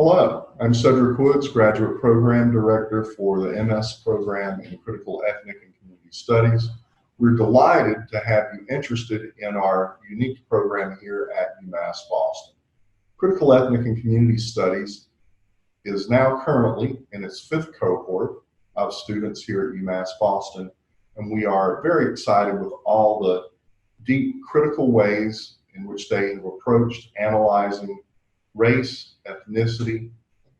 Hello, I'm Cedric Woods, Graduate Program Director for the MS Program in Critical Ethnic and Community Studies. We're delighted to have you interested in our unique program here at UMass Boston. Critical Ethnic and Community Studies is now currently in its 5th cohort of students here at UMass Boston, and we are very excited with all the deep critical ways in which they have approached analyzing race, ethnicity,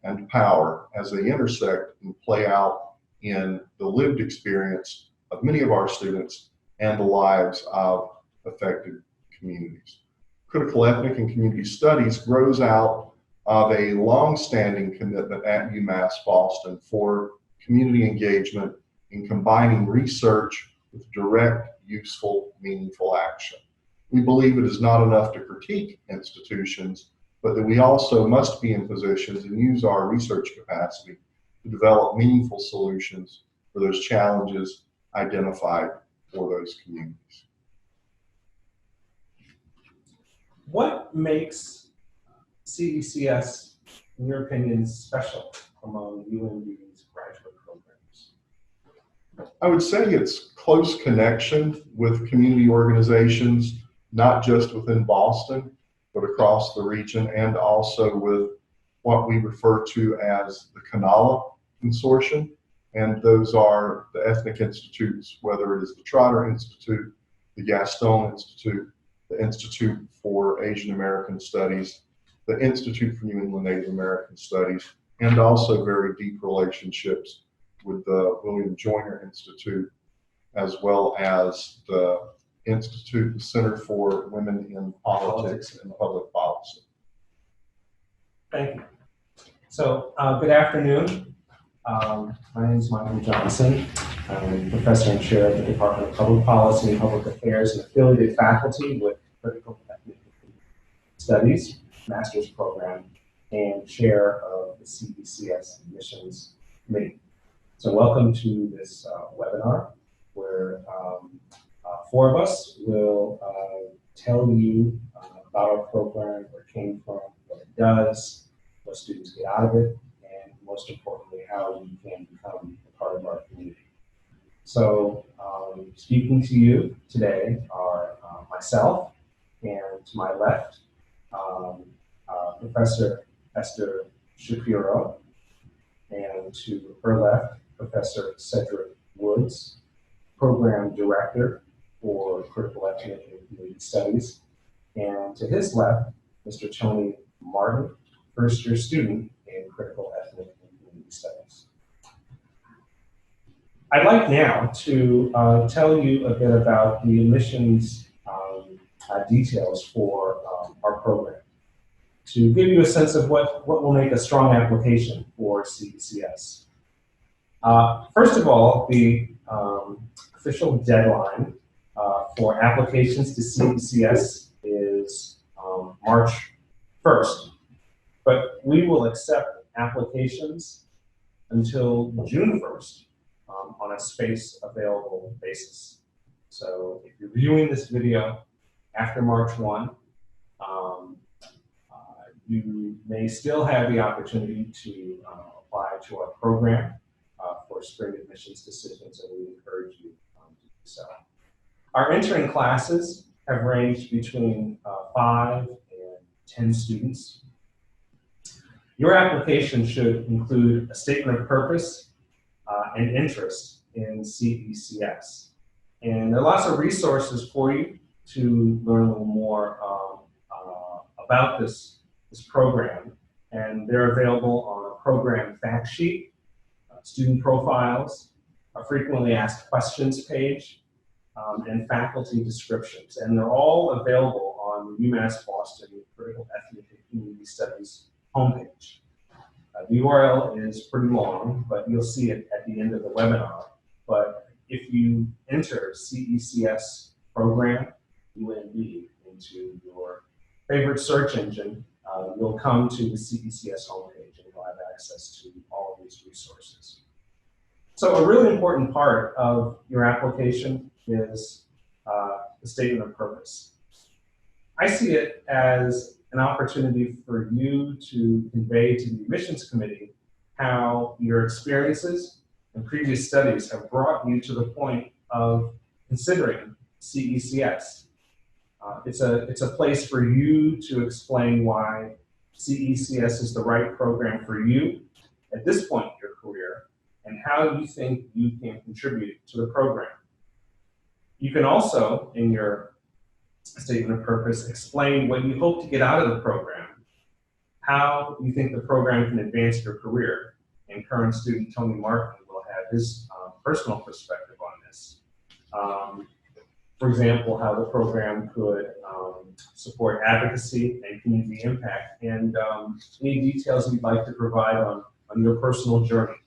and power as they intersect and play out in the lived experience of many of our students and the lives of affected communities. Critical Ethnic and Community Studies grows out of a long-standing commitment at UMass Boston for community engagement in combining research with direct, useful, meaningful action. We believe it is not enough to critique institutions, but that we also must be in positions and use our research capacity to develop meaningful solutions for those challenges identified for those communities. What makes CECS, in your opinion, special among UMB's graduate programs? I would say it's close connection with community organizations, not just within Boston, but across the region, and also with what we refer to as the Kanala Consortium. And those are the ethnic institutes, whether it is the Trotter Institute, the Gaston Institute, the Institute for Asian American Studies, the Institute for New England Native American Studies, and also very deep relationships with the William Joyner Institute, as well as the Institute, the Center for Women in Politics and Public Policy. Thank you. So, good afternoon. My name is Michael Johnson. I'm professor and chair of the Department of Public Policy and Public Affairs and affiliated faculty with Critical Ethnic Studies, Master's Program, and chair of the CECS Admissions Committee. So welcome to this webinar where 4 of us will tell you about our program, where it came from, what it does, what students get out of it, and most importantly, how you can become a part of our community. So speaking to you today are myself, and to my left, Professor Ester Shapiro, and to her left, Professor Cedric Woods, Program Director for Critical Ethnic and Community Studies, and to his left, Mr. Tony Martin, first-year student in Critical Ethnic and Community Studies. I'd like now to tell you a bit about the admissions details for our program, to give you a sense of what will make a strong application for CECS. First of all, the official deadline for applications to CECS is March 1st, but we will accept applications until June 1st on a space available basis. So if you're viewing this video after March 1, you may still have the opportunity to apply to our program for spring admissions decisions, and we encourage you to do so. Our entering classes have ranged between 5 and 10 students. Your application should include a statement of purpose and interest in CECS. And there are lots of resources for you to learn a little more about this program, and they're available on a program fact sheet, student profiles, a frequently asked questions page, and faculty descriptions. And they're all available on the UMass Boston Critical Ethnic and Community Studies homepage. The URL is pretty long, but you'll see it at the end of the webinar. But if you enter CECS Program UMB into your favorite search engine, you'll come to the CECS homepage and you'll have access to all of these resources. So a really important part of your application is the statement of purpose. I see it as an opportunity for you to convey to the admissions committee how your experiences and previous studies have brought you to the point of considering CECS. It's a place for you to explain why CECS is the right program for you at this point in your career, and how you think you can contribute to the program. You can also, in your statement of purpose, explain what you hope to get out of the program, how you think the program can advance your career. And current student Tony Martin will have his personal perspective on this. For example, how the program could support advocacy and community impact, and any details you'd like to provide on your personal journey.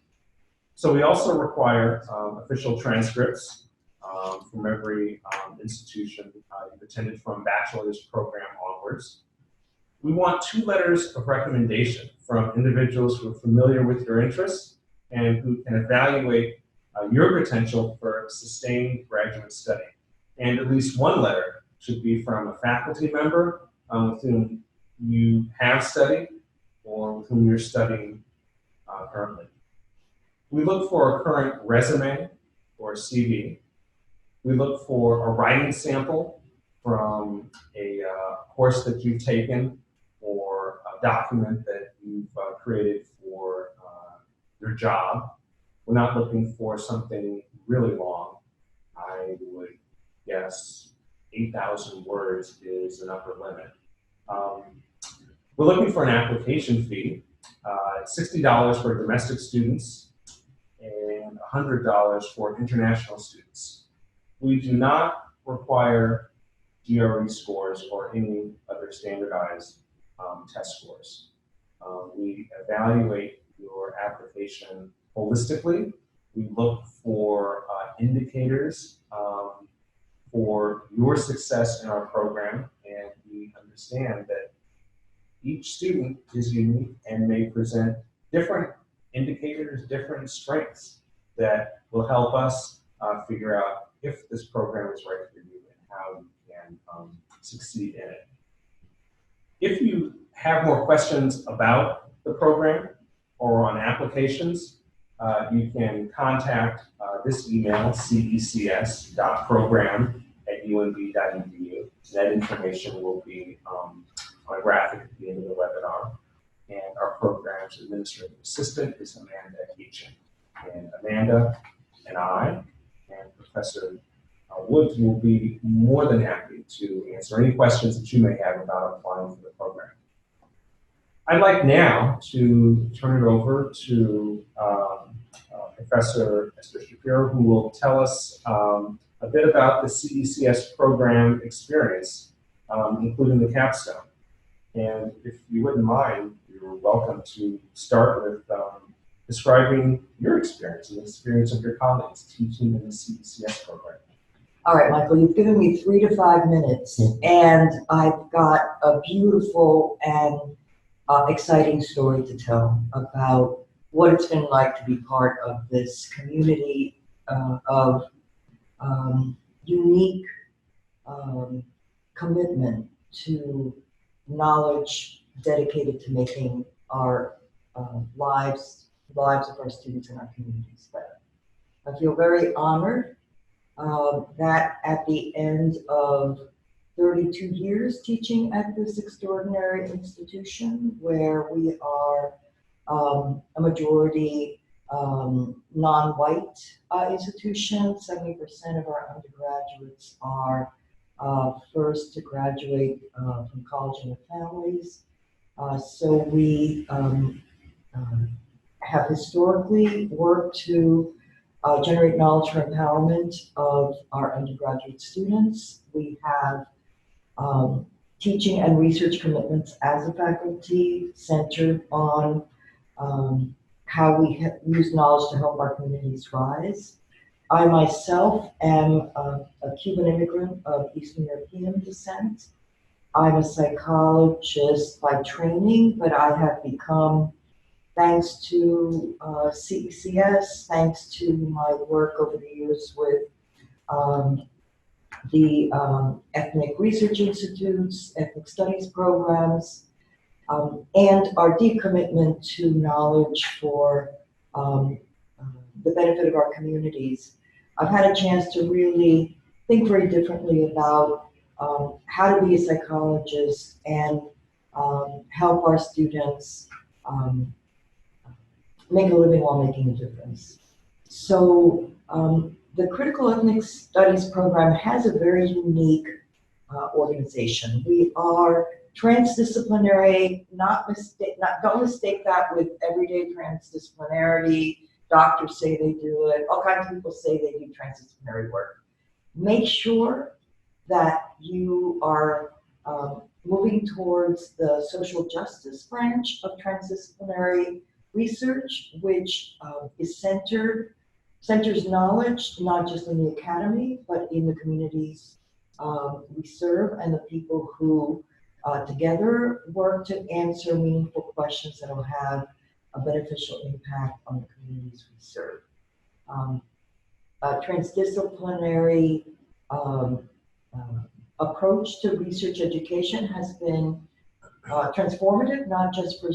So we also require official transcripts from every institution you've attended from bachelor's program onwards. We want 2 letters of recommendation from individuals who are familiar with your interests and who can evaluate your potential for sustained graduate study. And at least 1 letter should be from a faculty member with whom you have studied or with whom you're studying currently. We look for a current resume or CV. We look for a writing sample from a course that you've taken or a document that you've created for your job. We're not looking for something really long. I would guess 8,000 words is an upper limit. We're looking for an application fee. $60 for domestic students and $100 for international students. We do not require GRE scores or any other standardized test scores. We evaluate your application holistically. We look for indicators for your success in our program, and we understand that each student is unique and may present different indicators, different strengths that will help us figure out if this program is right for you and how you can succeed in it. If you have more questions about the program or on applications, you can contact this email, cecs.program@unb.edu. That information will be on a graphic at the end of the webinar. And our program's administrative assistant is Amanda Heachin. And Amanda and I and Professor Woods will be more than happy to answer any questions that you may have about applying for the program. I'd like now to turn it over to Professor Ester Shapiro, who will tell us a bit about the CECS Program Experience, including the capstone. And if you wouldn't mind, you're welcome to start with describing your experience and the experience of your colleagues teaching in the CECS program. All right, Michael, you've given me 3 to 5 minutes, and I've got a beautiful and exciting story to tell about what it's been like to be part of this community of unique commitment to knowledge dedicated to making our lives of our students and our communities better. I feel very honored that at the end of 32 years teaching at this extraordinary institution, where we are a majority non-white institution. 70% of our undergraduates are first to graduate from college in their families. So we have historically worked to generate knowledge for empowerment of our undergraduate students. We have teaching and research commitments as a faculty centered on how we use knowledge to help our communities rise. I myself am a Cuban immigrant of Eastern European descent. I'm a psychologist by training, but I have become, thanks to CECS, thanks to my work over the years with the ethnic research institutes, ethnic studies programs, and our deep commitment to knowledge for the benefit of our communities. I've had a chance to really think very differently about how to be a psychologist and help our students make a living while making a difference. So the Critical Ethnic Studies program has a very unique organization. We are transdisciplinary, don't mistake that with everyday transdisciplinarity. Doctors say they do it, all kinds of people say they do transdisciplinary work. Make sure that you are moving towards the social justice branch of transdisciplinary research, which centers knowledge not just in the academy, but in the communities we serve and the people who together work to answer meaningful questions that will have a beneficial impact on the communities we serve. Transdisciplinary approach to research education has been transformative, not just for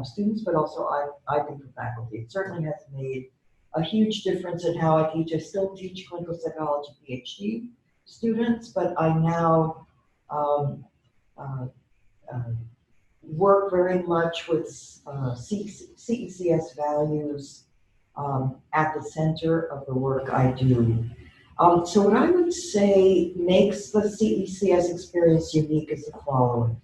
students, but also I think for faculty. It certainly has made a huge difference in how I teach. I still teach clinical psychology PhD students, but I now work very much with CECS values at the center of the work I do. So what I would say makes the CECS experience unique is the following.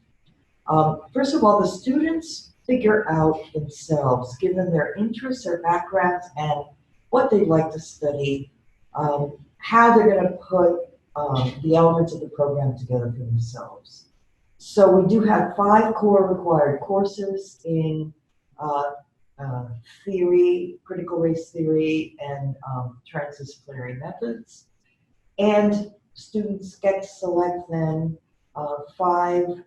First of all, the students figure out themselves, given their interests, their backgrounds, and what they'd like to study, how they're going to put the elements of the program together for themselves. So we do have 5 core required courses in theory, critical race theory, and transdisciplinary methods. And students get to select then 5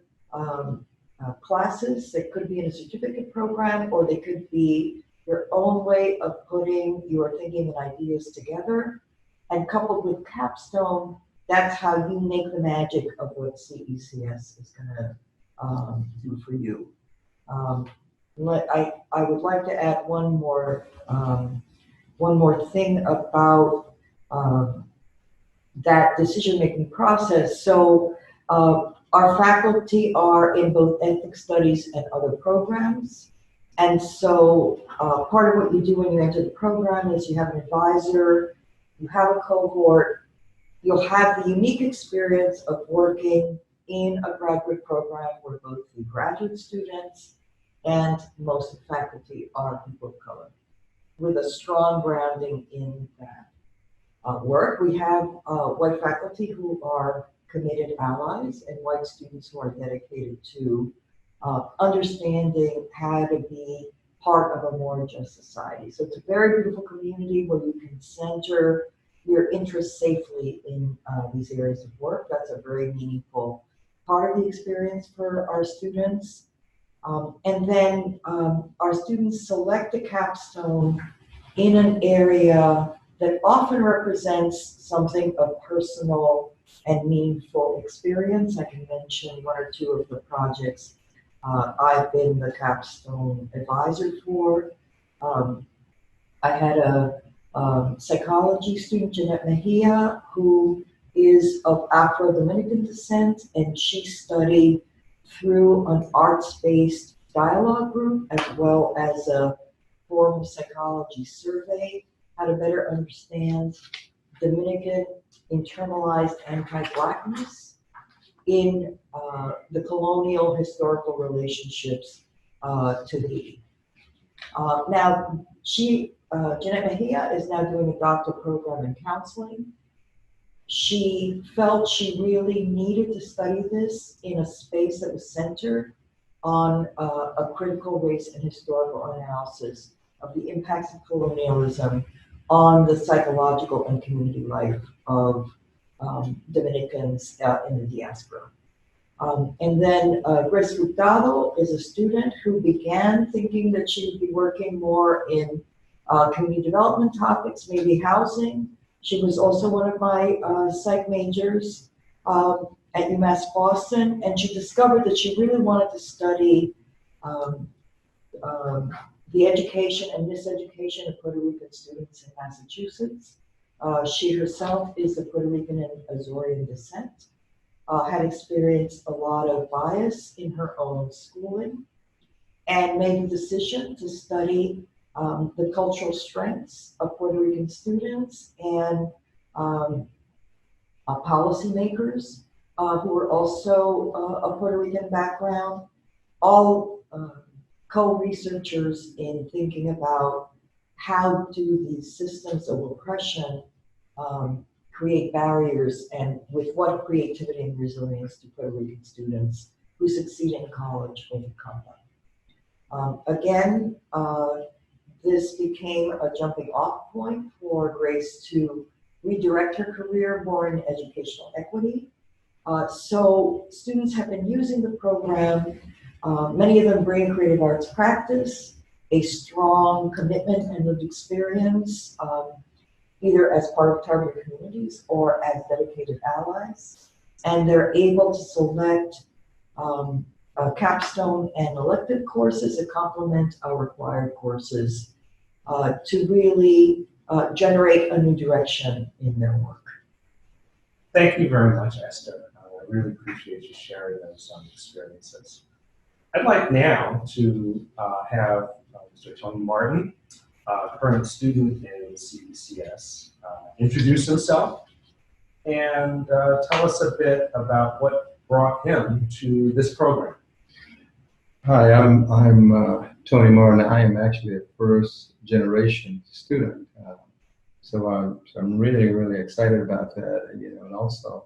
classes that could be in a certificate program, or they could be your own way of putting your thinking and ideas together. And coupled with capstone, that's how you make the magic of what CECS is going to do for you. I would like to add one more thing about that decision-making process. So our faculty are in both ethnic studies and other programs. And so part of what you do when you enter the program is you have an advisor, you have a cohort, you'll have the unique experience of working in a graduate program where both the graduate students and most of the faculty are people of color, with a strong grounding in that work. We have white faculty who are committed allies and white students who are dedicated to understanding how to be part of a more just society. So it's a very beautiful community where you can center your interests safely in these areas of work. That's a very meaningful part of the experience for our students. And then our students select a capstone in an area that often represents something of personal and meaningful experience. I can mention 1 or 2 of the projects I've been the capstone advisor for. I had a psychology student, Jeanette Mejia, who is of Afro-Dominican descent, and she studied through an arts-based dialogue group as well as a formal psychology survey how to better understand Dominican internalized anti-Blackness in the colonial historical relationships to Haiti. Now, Jeanette Mejia is now doing a doctoral program in counseling. She felt she really needed to study this in a space that was centered on a critical race and historical analysis of the impacts of colonialism on the psychological and community life of Dominicans in the diaspora. And then Grace Hurtado is a student who began thinking that she would be working more in community development topics, maybe housing, She was also one of my psych majors at UMass Boston, and she discovered that she really wanted to study um, the education and miseducation of Puerto Rican students in Massachusetts. She herself is of Puerto Rican and Azorean descent, had experienced a lot of bias in her own schooling, and made the decision to study the cultural strengths of Puerto Rican students and policymakers who were also of Puerto Rican background, all co-researchers in thinking about how do these systems of oppression create barriers, and with what creativity and resilience do Puerto Rican students who succeed in college overcome them. Again, this became a jumping off point for Grace to redirect her career more in educational equity. So students have been using the program. Many of them bring creative arts practice, a strong commitment and lived experience, either as part of target communities or as dedicated allies. And they're able to select capstone and elective courses that complement our required courses to really generate a new direction in their work. Thank you very much, Esther. I really appreciate you sharing those experiences. I'd like now to have Mr. Tony Martin, current student in CECS, introduce himself and tell us a bit about what brought him to this program. Hi, I'm Tony Martin. I am actually a first generation student, so I'm really excited about that. You know, and also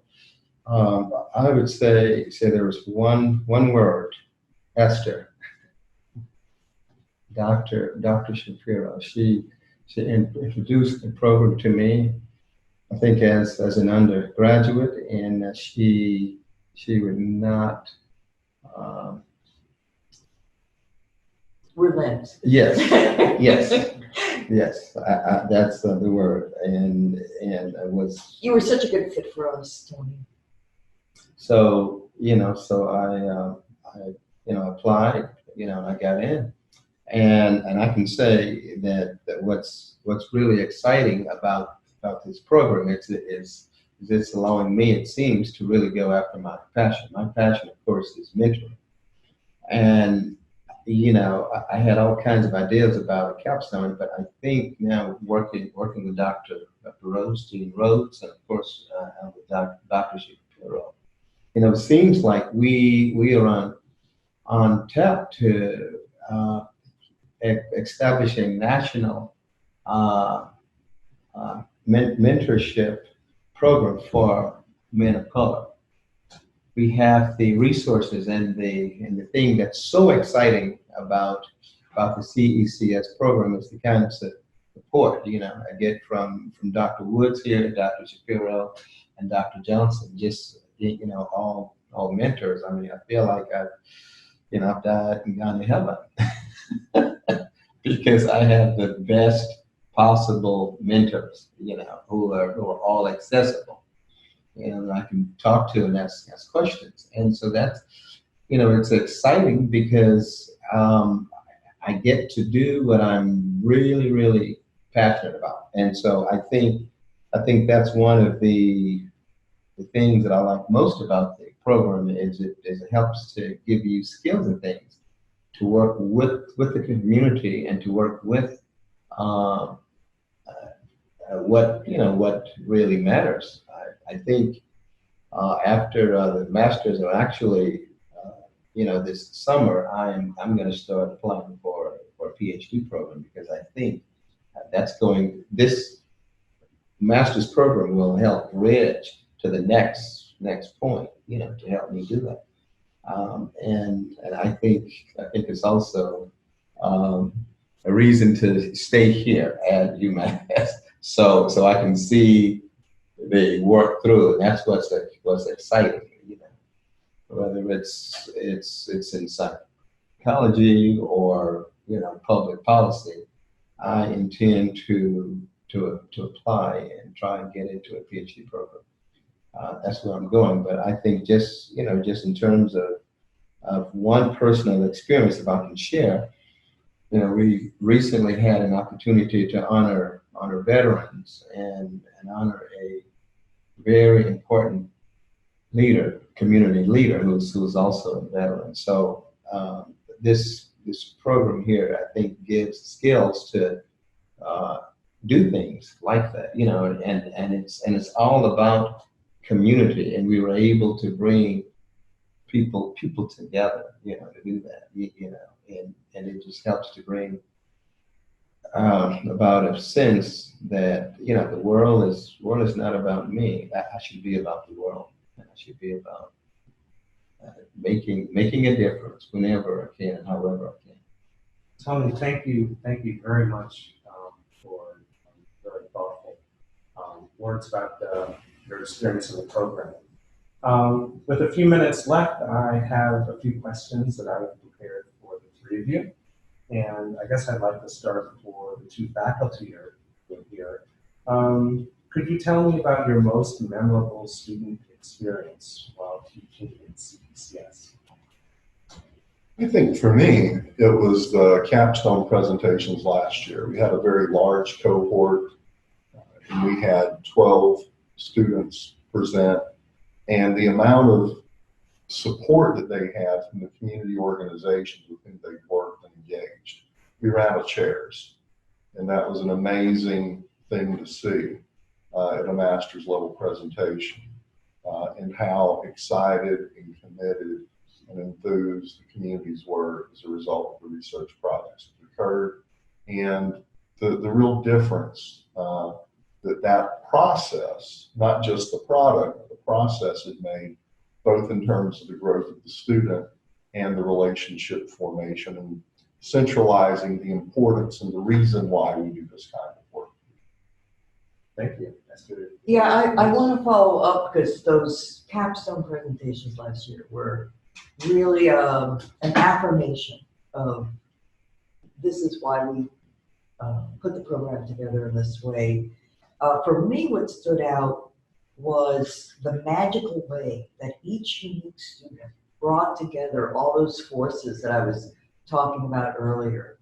I would say there was one word, Ester. Dr. Shapiro. She introduced the program to me, I think as an undergraduate, and she would not. Relent. Yes, yes. That's the word, and it was. You were such a good fit for us, Tony. So I applied, and I got in, and I can say that what's really exciting about this program is it's allowing me, it seems, to really go after my passion. My passion, of course, is mentoring, and I had all kinds of ideas about a capstone, but I think now working with Dr. Rhodes, and of course with Dr. Shapiro, it seems like we are on tap to establishing national mentorship program for men of color. We have the resources and the thing that's so exciting about the CECS program is the kind of support I get from Dr. Woods here, Dr. Shapiro, and Dr. Johnson. Just all mentors. I mean, I feel like I've died and gone to heaven because I have the best possible mentors, who are all accessible. And I can talk to and ask questions. And so that's, it's exciting because I get to do what I'm really passionate about. And so I think that's one of the things that I like most about the program is it helps to give you skills and things to work with the community and to work with what really matters. I think after the masters are actually, this summer, I'm going to start applying for a PhD program because I think this master's program will help bridge to the next point, to help me do that. And I think it's also a reason to stay here at UMass, so I can see the work through, and that's what's exciting, whether it's in psychology or public policy. I intend to to apply and try and get into a PhD program. That's where I'm going. But I think just in terms of one personal experience, if I can share, we recently had an opportunity to honor veterans and honor a very important leader, community leader, who's also a veteran. So this program here, I think, gives skills to do things like that, and it's all about community, and we were able to bring people together, to do that, and it just helps to bring about a sense that the world is not about me. I should be about the world, and I should be about making a difference whenever I can, however I can. Tony, thank you very much for very thoughtful words about your experience in the program. With a few minutes left, I have a few questions that I've prepared for the three of you. And I guess I'd like to start for the two faculty here. Could you tell me about your most memorable student experience while teaching in CECS? I think for me, it was the capstone presentations last year. We had a very large cohort, and we had 12 students present, and the amount of support that they had from the community organizations with whom they worked and engaged. We ran out of chairs, and that was an amazing thing to see at a master's level presentation, and how excited and committed and enthused the communities were as a result of the research projects that occurred, and the real difference that process, not just the product, but the process it made, both in terms of the growth of the student and the relationship formation, and centralizing the importance and the reason why we do this kind of work. Thank you. Ester. Yeah, I want to follow up because those capstone presentations last year were really an affirmation of this is why we put the program together in this way. For me, what stood out was the magical way that each unique student brought together all those forces that I was talking about earlier,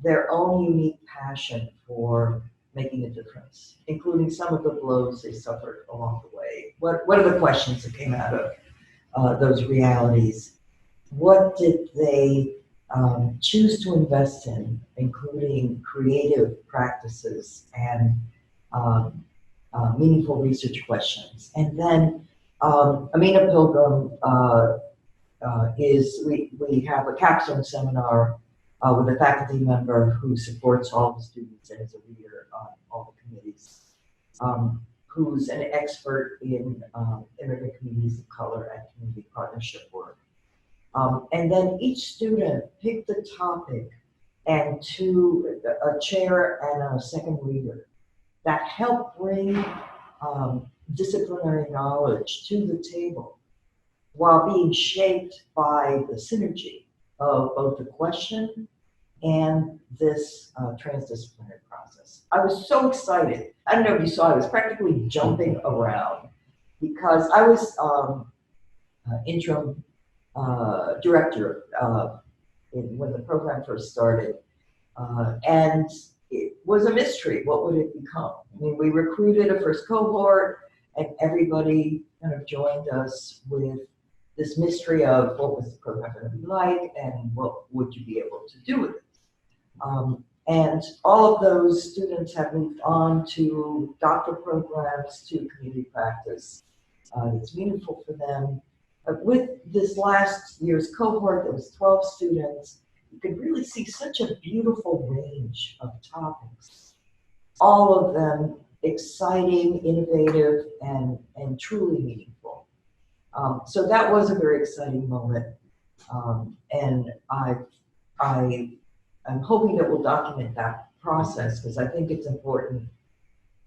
their own unique passion for making a difference, including some of the blows they suffered along the way. What are the questions that came out of those realities? What did they choose to invest in, including creative practices and meaningful research questions? And then Amina Pilgrim we have a capstone seminar with a faculty member who supports all the students and is a leader on all the committees, who's an expert in immigrant communities of color and community partnership work. And then each student picked a topic and a chair and a second reader that helped bring disciplinary knowledge to the table while being shaped by the synergy of both the question and this transdisciplinary process. I was so excited. I don't know if you saw, I was practically jumping around because I was interim director when the program first started. And it was a mystery. What would it become? I mean, we recruited a first cohort and everybody kind of joined us with this mystery of what was the program going to be like and what would you be able to do with it. And all of those students have moved on to doctoral programs, to community practice. It's meaningful for them. With this last year's cohort, there was 12 students. You could really see such a beautiful range of topics. All of them exciting, innovative, and truly meaningful. So that was a very exciting moment. And I'm hoping that we'll document that process because I think it's important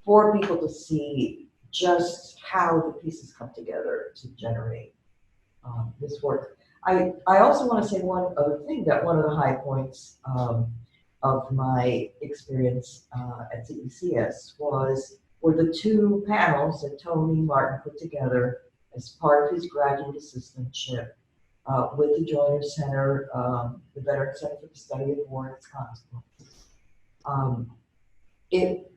for people to see just how the pieces come together to generate this work. I also want to say one other thing, that one of the high points of my experience at CECS were the two panels that Tony Martin put together as part of his graduate assistantship with the Joyner Center, the Veteran Center for the Study of War and its Consequences. It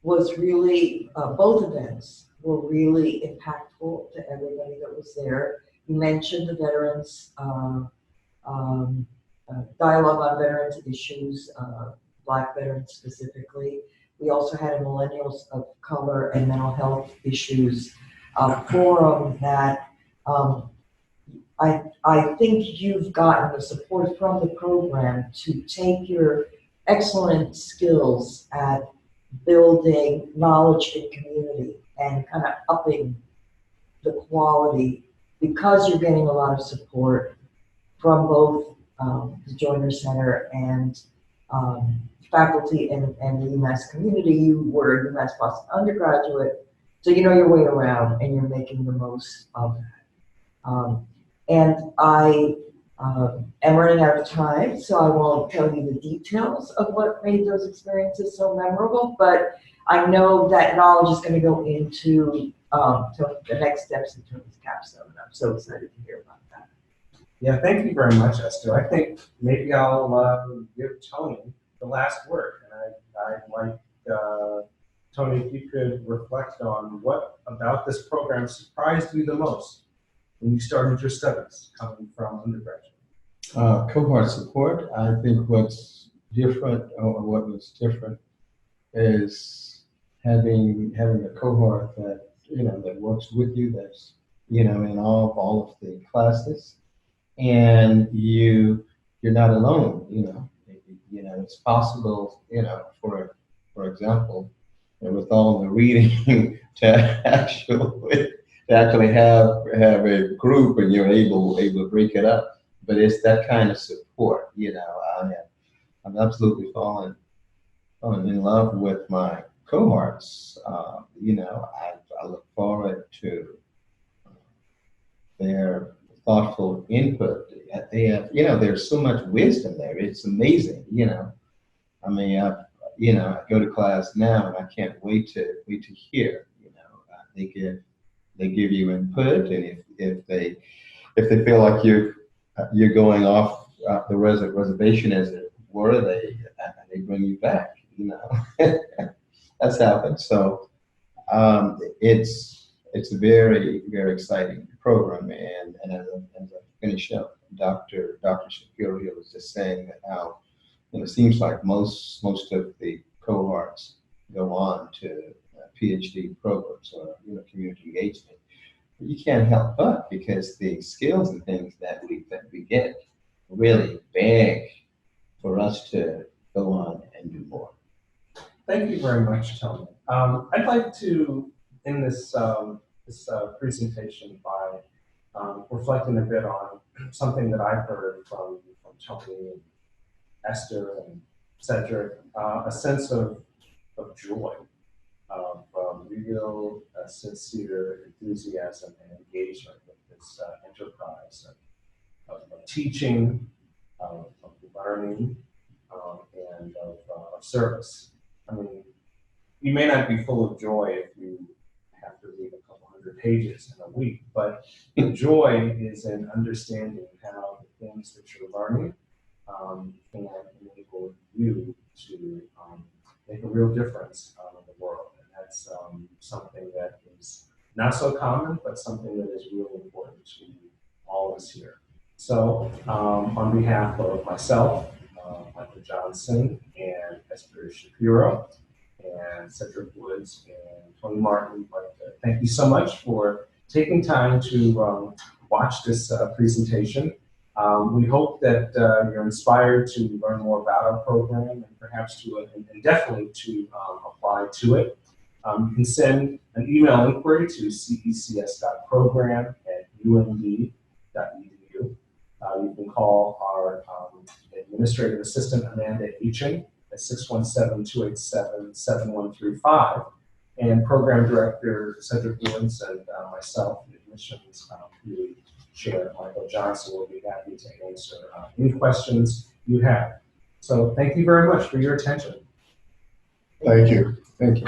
was really, both events were really impactful to everybody that was there. You mentioned the veterans, dialogue on veterans issues, Black veterans specifically. We also had a millennials of color and mental health issues forum that I think you've gotten the support from the program to take your excellent skills at building knowledge in community and kind of upping the quality because you're getting a lot of support from both the Joyner Center and faculty and the UMass community. You were a UMass Boston undergraduate, so you know your way around and you're making the most of that. And I am running out of time, so I won't tell you the details of what made those experiences so memorable, but I know that knowledge is going to go into to the next steps in terms of capstone, and I'm so excited to hear about that. Yeah, thank you very much, Esther. I think maybe I'll give Tony the last word, and I'd like Tony, if you could reflect on what about this program surprised you the most when you started your studies coming from undergraduate? Cohort support. I think what's different, or what was different, is having a cohort that that works with you, that's in all of the classes, and you're not alone. It's possible. For example, with all the reading to actually have a group, and you're able to break it up. But it's that kind of support. I'm absolutely falling in love with my cohorts. I look forward to their thoughtful input. They have, there's so much wisdom there. It's amazing. I go to class now, and I can't wait to hear. They give you input, and if they feel like you're going off the reservation, as it were, they bring you back. That's happened. So it's a very, very exciting program. And as I finish up, Dr. Shapiro here was just saying that how it seems like most of the cohorts go on to PhD programs or community engagement. But you can't help but, because the skills and things that we get really beg for us to go on and do more. Thank you very much, Tony. I'd like to end this presentation by reflecting a bit on something that I've heard from Tony and Esther and Cedric, a sense of joy, of real sincere enthusiasm and engagement with this enterprise of teaching, of learning, and of service. I mean, you may not be full of joy if you have to read a couple hundred pages in a week, but the joy is in understanding how the things that you're learning can enable you to make a real difference in the world. And that's something that is not so common, but something that is really important to all of us here. So on behalf of myself, Michael Johnson, and Ester Shapiro, and Cedric Woods, and Tony Martin, we'd like to thank you so much for taking time to watch this presentation. We hope that you're inspired to learn more about our program, and perhaps and definitely to apply to it. You can send an email inquiry to cecs.program@umd.edu. You can call our administrative assistant, Amanda Eachin, at 617-287-7135, and program director Cedric Woods and myself, the admissions committee chair Michael Johnson, will be happy to answer any questions you have. So thank you very much for your attention. Thank you. Thank you.